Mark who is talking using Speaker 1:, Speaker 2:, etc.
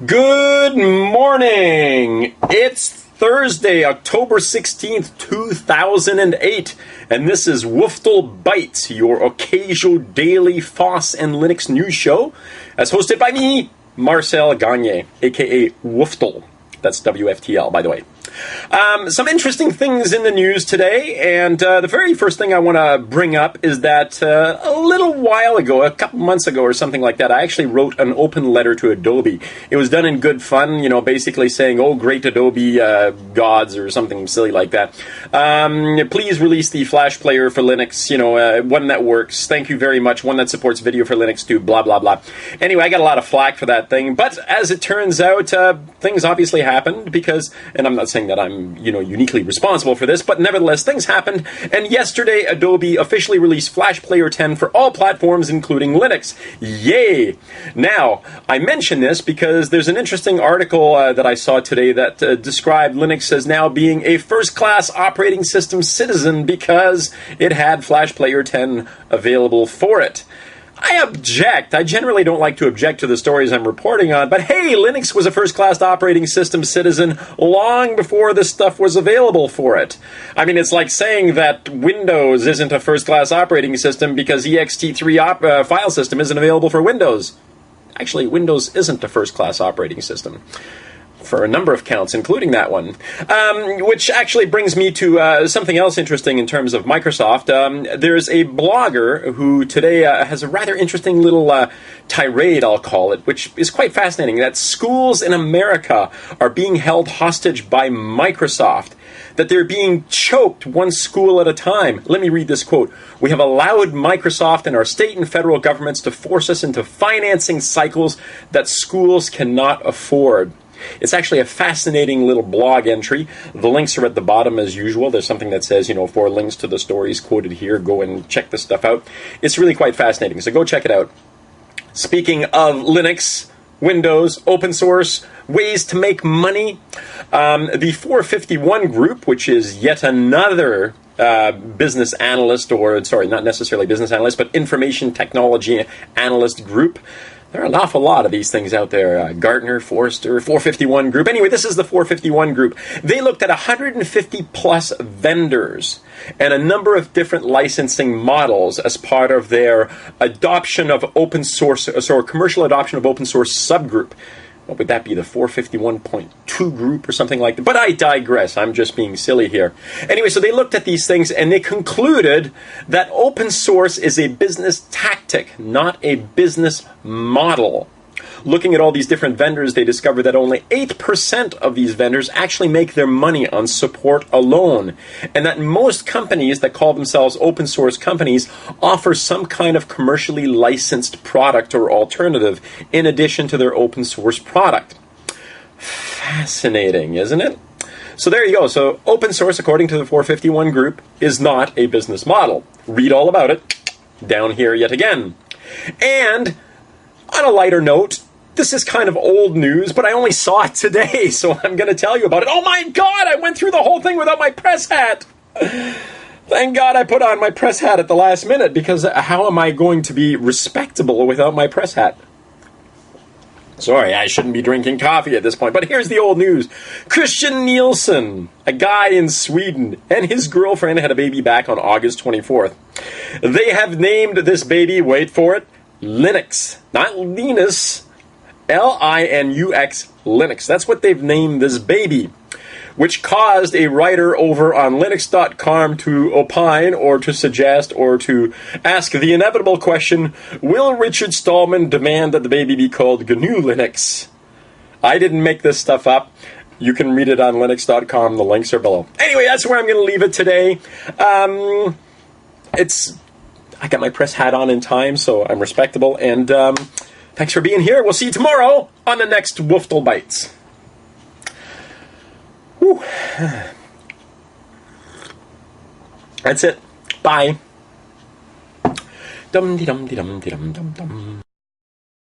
Speaker 1: Good morning! It's Thursday, October 16th, 2008, and this is WFTL Bytes, your occasiodaily FOSS and Linux news show, as hosted by me, Marcel Gagné, aka WFTL. That's WFTL, by the way. Some interesting things in the news today, and the very first thing I want to bring up is that a little while ago, a couple months ago or something like that, I actually wrote an open letter to Adobe. It was done in good fun, basically saying, oh, great Adobe gods, or something silly like that. Please release the Flash player for Linux, one that works. Thank you very much. One that supports video for Linux too, blah, blah, blah. Anyway, I got a lot of flack for that thing, but as it turns out, things obviously happened because, and I'm not saying that I'm, uniquely responsible for this, but nevertheless, things happened, and yesterday, Adobe officially released Flash Player 10 for all platforms, including Linux. Yay! Now, I mention this because there's an interesting article that I saw today that described Linux as now being a first-class operating system citizen because it had Flash Player 10 available for it. I object. I generally don't like to object to the stories I'm reporting on, but hey, Linux was a first-class operating system citizen long before this stuff was available for it. I mean, it's like saying that Windows isn't a first-class operating system because ext3 file system isn't available for Windows. Actually, Windows isn't a first-class operating system, for a number of counts, including that one. Which actually brings me to something else interesting in terms of Microsoft. There's a blogger who today has a rather interesting little tirade, I'll call it, which is quite fascinating, that schools in America are being held hostage by Microsoft, that they're being choked one school at a time. Let me read this quote. "We have allowed Microsoft and our state and federal governments to force us into financing cycles that schools cannot afford." It's actually a fascinating little blog entry. The links are at the bottom as usual. There's something that says, for links to the stories quoted here, go and check this stuff out. It's really quite fascinating, so go check it out. Speaking of Linux, Windows, open source, ways to make money, the 451 group, which is yet another business analyst, not necessarily business analyst, but information technology analyst group. There are an awful lot of these things out there. Gartner, Forrester, 451 group. Anyway, this is the 451 group. They looked at 150 plus vendors and a number of different licensing models as part of their adoption of open source, commercial adoption of open source subgroup. What would that be, the 451.2 group or something like that? But I digress. I'm just being silly here. Anyway, so they looked at these things and they concluded that open source is a business tactic, not a business model. Looking at all these different vendors, they discovered that only 8% of these vendors actually make their money on support alone, and that most companies that call themselves open source companies offer some kind of commercially licensed product or alternative in addition to their open source product. Fascinating, isn't it? So there you go. So open source, according to the 451 group, is not a business model. Read all about it down here yet again. And on a lighter note, this is kind of old news, but I only saw it today, so I'm going to tell you about it. Oh my God, I went through the whole thing without my press hat. Thank God I put on my press hat at the last minute, because how am I going to be respectable without my press hat? Sorry, I shouldn't be drinking coffee at this point, but here's the old news. Christian Nielsen, a guy in Sweden, and his girlfriend had a baby back on August 24th. They have named this baby, wait for it, Linux. Not Linus, Linux, Linux. That's what they've named this baby, which caused a writer over on Linux.com to opine or to suggest or to ask the inevitable question, will Richard Stallman demand that the baby be called GNU Linux? I didn't make this stuff up. You can read it on Linux.com. The links are below. Anyway, that's where I'm going to leave it today. I got my press hat on in time, so I'm respectable, and thanks for being here. We'll see you tomorrow on the next WFTL Bytes. Whew. That's it. Bye. Dum-de-dum-de-dum-de-dum-dum-dum.